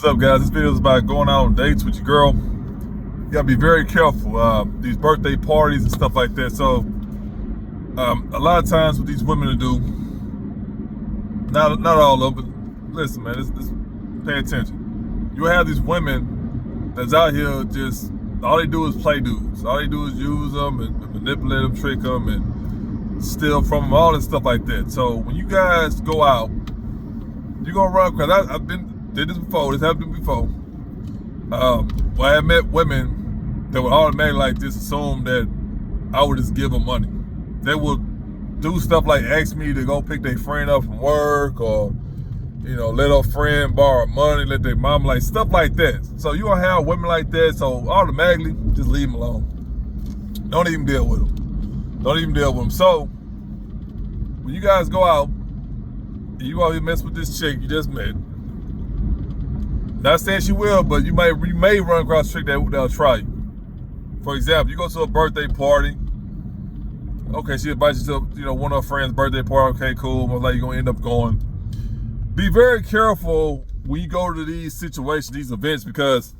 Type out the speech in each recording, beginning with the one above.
What's up, guys? This video is about going out on dates with your girl. You gotta be very careful. These birthday parties and stuff like that. So, a lot of times what these women do, not all of them, but listen, man, just pay attention. You have these women that's out here just, all they do is play dudes. All they do is use them and manipulate them, trick them, and steal from them, all this stuff like that. So when you guys go out, you're gonna run, because I've did this before, this happened before. Well, I have met women that would automatically like just assume that I would just give them money. They would do stuff like ask me to go pick their friend up from work, or let a friend borrow money, let their mom, like stuff like that. So you gonna have women like that, so automatically just leave them alone. Don't even deal with them. Don't even deal with them. So when you guys go out, and you out here mess with this chick you just met, not saying she will, but you may run across a chick that'll try you. For example, you go to a birthday party. Okay, she invites you to one of her friends' birthday party. Okay, cool. Most likely you're gonna end up going. Be very careful when you go to these situations, these events, because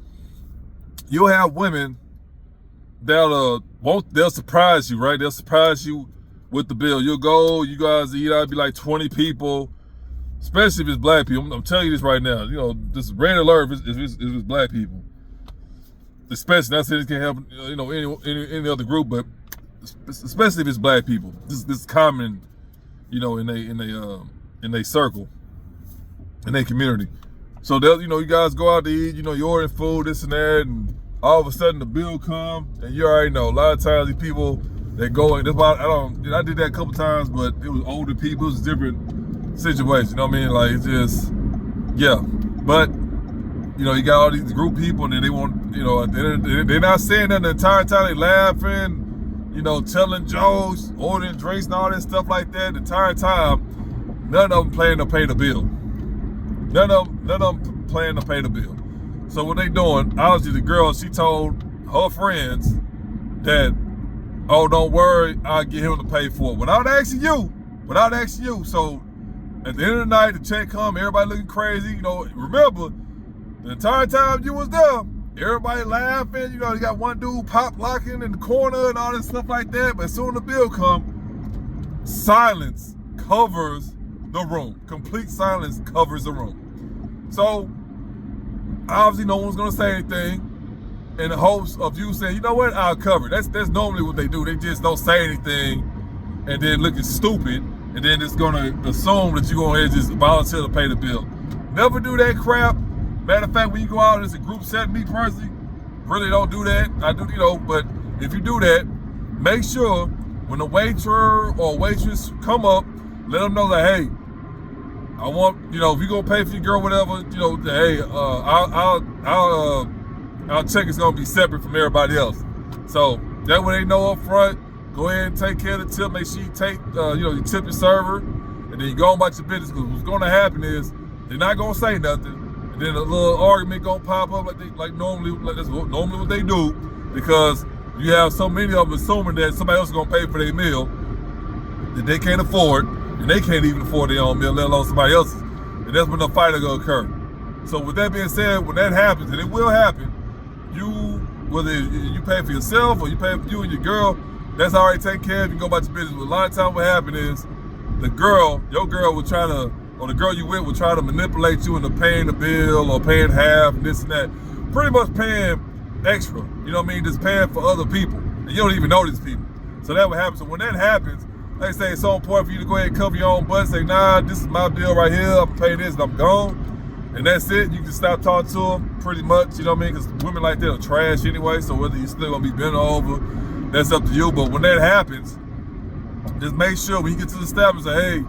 you'll have women they'll surprise you, right? They'll surprise you with the bill. You'll go, you guys eat out, be like 20 people. Especially if it's black people. I'm telling you this right now. This is red alert if it's black people. Especially, not saying it can help any other group, but especially if it's black people. This is common, in they circle, in their community. So they'll, you guys go out to eat, you order food, this and that, and all of a sudden the bill come, and you already know. A lot of times these people that go, and that's why I did that a couple times, but it was older people, it was different situation, you know what I mean? Like, it's just, yeah. But, you got all these group people, and then they want, they're not saying that the entire time. They laughing, telling jokes, ordering drinks and all that stuff like that. The entire time, none of them planning to pay the bill. None of them planning to pay the bill. So what they doing, obviously the girl, she told her friends that, oh, don't worry, I'll get him to pay for it. Without asking you. So, at the end of the night, the check come, everybody looking crazy. Remember, the entire time you was there, everybody laughing. You got one dude pop locking in the corner and all this stuff like that. But as soon as the bill come, silence covers the room. Complete silence covers the room. So, obviously no one's gonna say anything in the hopes of you saying, you know what, I'll cover it. That's normally what they do. They just don't say anything and then looking stupid. And then it's gonna assume that you're gonna just volunteer to pay the bill. Never do that crap. Matter of fact, when you go out as a group set, me personally, really don't do that. I do, but if you do that, make sure when the waiter or waitress come up, let them know that, hey, I want, if you're gonna pay for your girl, whatever, hey, our check is gonna be separate from everybody else. So that way they know up front. Go ahead and take care of the tip. Make sure you take, you tip your server, and then you go on about your business. Because what's going to happen is they're not going to say nothing, and then a little argument going to pop up like normally. That's normally what they do, because you have so many of them assuming that somebody else is going to pay for their meal that they can't afford, and they can't even afford their own meal, let alone somebody else's. And that's when the fight is going to occur. So with that being said, when that happens, and it will happen, whether you pay for yourself or you pay for you and your girl, that's already taken care of. You go about your business. But a lot of times what happens is your girl will try to, or the girl you with will try to manipulate you into paying the bill or paying half and this and that. Pretty much paying extra, you know what I mean? Just paying for other people. And you don't even know these people. So that would happen. So when that happens, like I say, it's so important for you to go ahead and cover your own butt. Say, nah, this is my bill right here. I'm paying this and I'm gone. And that's it. You can stop talking to them pretty much, you know what I mean? Because women like that are trash anyway. So whether you're still going to be bent over, that's up to you. But when that happens, just make sure when you get to the establishment, say, hey,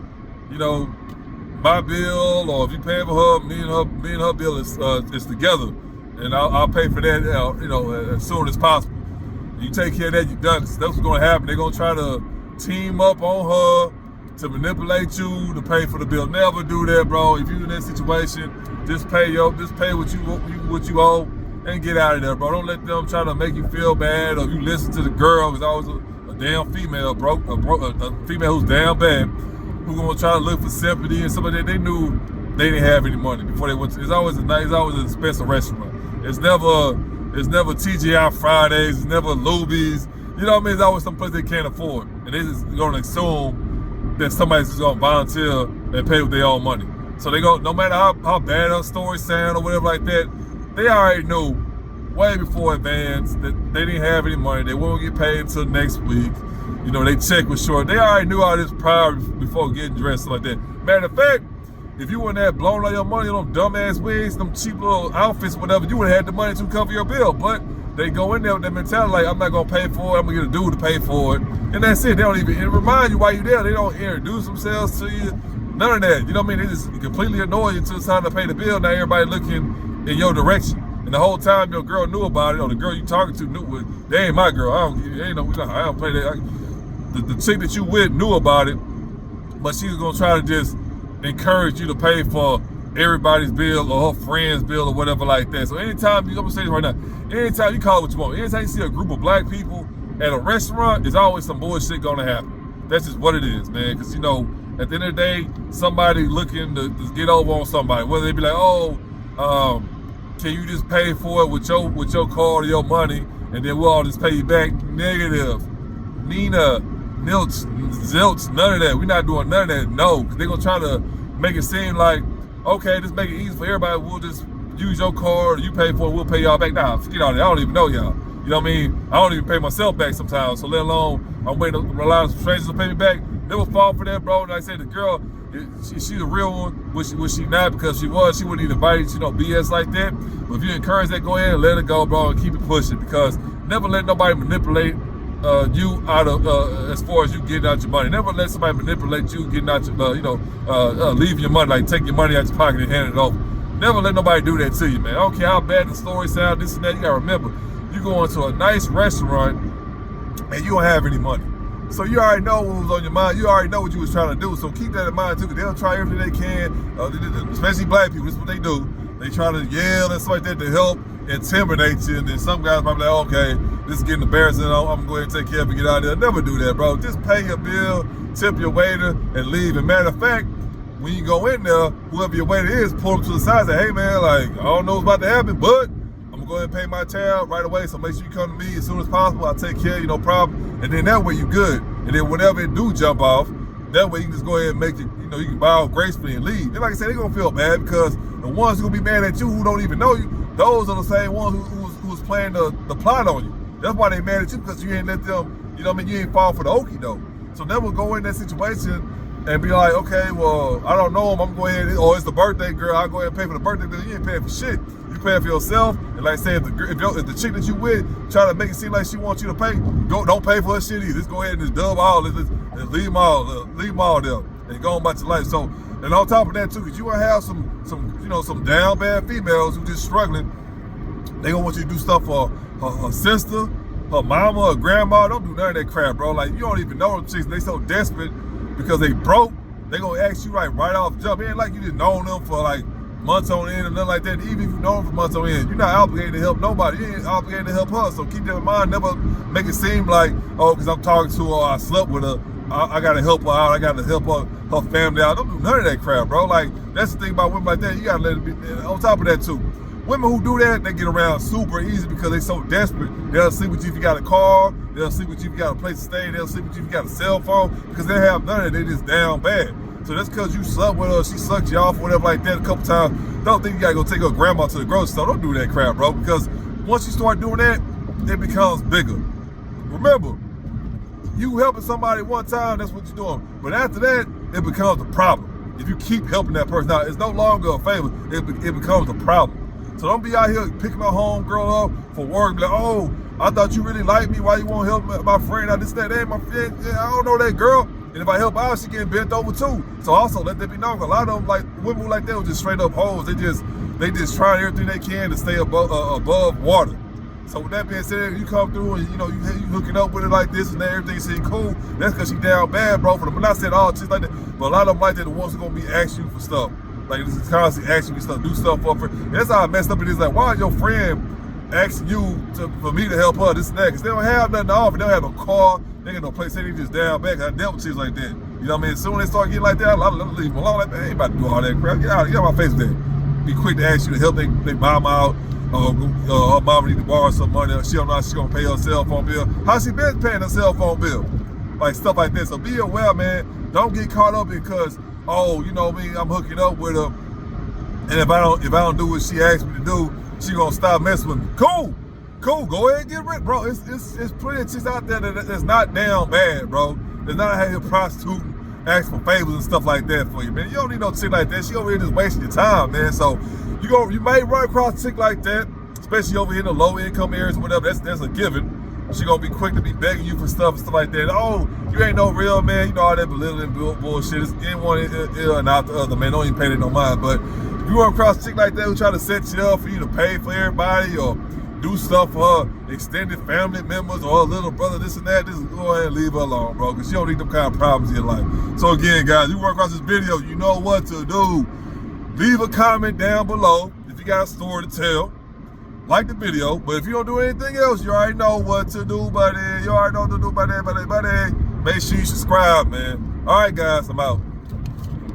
my bill, or if you pay for her, me and her bill is together, and I'll pay for that, as soon as possible. You take care of that, you're done. That's what's going to happen. They're going to try to team up on her to manipulate you to pay for the bill. Never do that, bro. If you're in that situation, just pay what you owe. And get out of there, bro. Don't let them try to make you feel bad, or if you listen to the girl, because always a damn female, a female who's damn bad, who's gonna try to look for sympathy and somebody that they knew they didn't have any money before they went to, it's always an expensive restaurant. It's never TGI Fridays, it's never Luby's. You know what I mean? It's always some place they can't afford. And they just gonna assume that somebody's just gonna volunteer and pay with their own money. So they go, no matter how bad a story sound or whatever like that, they already knew way before advance that they didn't have any money. They won't get paid until next week. You know, they check was short. They already knew all this prior before getting dressed like that. Matter of fact, if you wouldn't have blown all your money on them dumbass wigs, them cheap little outfits, whatever, you would have had the money to cover your bill. But they go in there with that mentality like, I'm not gonna pay for it, I'm gonna get a dude to pay for it. And that's it. They don't even remind you why you're there. They don't introduce themselves to you. None of that. You know what I mean? They just completely annoy you until it's time to pay the bill. Now everybody looking in your direction. And the whole time your girl knew about it, or the girl you talking to knew, they ain't my girl. I don't play that. The chick that you with knew about it, but she was gonna try to just encourage you to pay for everybody's bill or her friend's bill or whatever like that. So anytime, I'm gonna say this right now, anytime you call it what you want, anytime you see a group of black people at a restaurant, there's always some bullshit gonna happen. That's just what it is, man. Because, you know, at the end of the day, somebody looking to get over on somebody, whether they be like, oh, can you just pay for it with your card or your money, and then we'll all just pay you back? Negative. Nina, Nilch, Zilch, none of that. We're not doing none of that. No, because they're gonna try to make it seem like, okay, just make it easy for everybody. We'll just use your card, you pay for it, we'll pay y'all back. Nah, forget all that. I don't even know y'all. You know what I mean? I don't even pay myself back sometimes, so let alone I'm waiting to rely on strangers to pay me back. Never fall for that, bro. Like I said, the girl, she's a real one. Was she not? Because she wouldn't even invite, BS like that. But if you encourage that, go ahead and let it go, bro, and keep it pushing. Because never let nobody manipulate you out of as far as you getting out your money. Never let somebody manipulate you getting out your leave your money, like take your money out your pocket and hand it over. Never let nobody do that to you, man. I don't care how bad the story sounds, this and that. You gotta remember, you go into a nice restaurant and you don't have any money. So you already know what was on your mind. You already know what you was trying to do. So keep that in mind too, because they'll try everything they can, especially black people. This is what they do. They try to yell and stuff like that to help intimidate you. And then some guys might be like, okay, this is getting embarrassing. I'm going to go ahead and take care of it and get out of there. Never do that, bro. Just pay your bill, tip your waiter, and leave. And matter of fact, when you go in there, whoever your waiter is, pull them to the side and say, hey, man, like, I don't know what's about to happen, but I'm going to go ahead and pay my tab right away. So make sure you come to me as soon as possible. I'll take care of you, no problem. And then that way you good. And then whenever it do jump off, that way you can just go ahead and make it, you can bow gracefully and leave. And like I said, they're going to feel bad because the ones who going to be mad at you who don't even know you, those are the same ones who's playing the plot on you. That's why they mad at you, because you ain't let them, you ain't fall for the okie doke. So never go in that situation and be like, okay, well, I don't know him, I'm going ahead, or it's the birthday girl, I'll go ahead and pay for the birthday bill. You ain't paying for shit. You paying for yourself. And like I said, if the chick that you with try to make it seem like she wants you to pay, don't pay for her shit either. Just go ahead and just dub all, just leave them all there and go on about your life. So, and on top of that too, because you gonna have some down bad females who just struggling. They gonna want you to do stuff for her sister, her mama, her grandma. Don't do none of that crap, bro. Like, you don't even know them chicks. They so desperate because they broke. They gonna ask you right off jump. It ain't like you just known them for like months on end or nothing like that. Even if you know them for months on end, you're not obligated to help nobody. You ain't obligated to help her. So keep that in mind. Never make it seem like, oh, because I'm talking to her, or I slept with her, I gotta help her out. I gotta help her family out. Don't do none of that crap, bro. Like, that's the thing about women like that. You gotta let it be. On top of that too, women who do that, they get around super easy because they so desperate. They'll sleep with you if you got a car. They'll sleep with you if you got a place to stay. They'll sleep with you if you got a cell phone, because they have none of it. They just down bad. So that's because you slept with her, she sucked you off or whatever like that a couple times. Don't think you gotta go take her grandma to the grocery store. Don't do that crap, bro, because once you start doing that, it becomes bigger. Remember, you helping somebody one time, that's what you're doing. But after that, it becomes a problem. If you keep helping that person out, it's no longer a favor, it becomes a problem. So don't be out here picking my homegirl up for work, be like, oh, I thought you really liked me, why you won't help my friend out, this, that, ain't my friend, I don't know that girl. And if I help out, she getting bent over too. So also let that be known. A lot of them, like women like that, were just straight up hoes. They just trying everything they can to stay above water. So with that being said, you come through and you hooking up with her like this and that, everything seem cool. That's because she down bad, bro. For them, I'm not saying all chicks like that, but a lot of them like that, the ones who gonna be asking you for stuff. Like, this is constantly asking you stuff, do stuff for her. And that's how messed up it is. Like, why is your friend asking you for me to help her, this and that? Because they don't have nothing to offer. They don't have no car. They got no place. They just down back. I dealt with chicks like that. You know what I mean? As soon as they start getting like that, I'll leave them alone. Like, man, I ain't about to do all that crap. Get out my face with that. Be quick to ask you to help they mom out. Her mama need to borrow some money. She don't know how she's gonna pay her cell phone bill. How she been paying her cell phone bill? Like stuff like this. So be aware, man. Don't get caught up because, oh, you know me, I'm hooking up with her, and if I don't do what she asked me to do, she gonna stop messing with me. Cool. Go ahead and get rid, bro. It's plenty of chicks out there that's not down bad, bro. There's not out here prostituting, ask for favors and stuff like that for you, man. You don't need no chick like that. She over here just wasting your time, man. So you may run across a chick like that, especially over here in the low income areas or whatever. That's a given. She gonna be quick to be begging you for stuff and stuff like that. Oh, you ain't no real man. You know all that belittling bullshit. It's in one ear and out the other, man. Don't even pay that no mind. But if you run across a chick like that who try to set you up for you to pay for everybody or do stuff for her extended family members or her little brother, this and that, just go ahead and leave her alone, bro, because she don't need them kind of problems in your life. So again, guys, you work across this video, you know what to do. Leave a comment down below if you got a story to tell. Like the video, but if you don't do anything else, you already know what to do, buddy. You already know what to do, buddy. Make sure you subscribe, man. All right, guys, I'm out.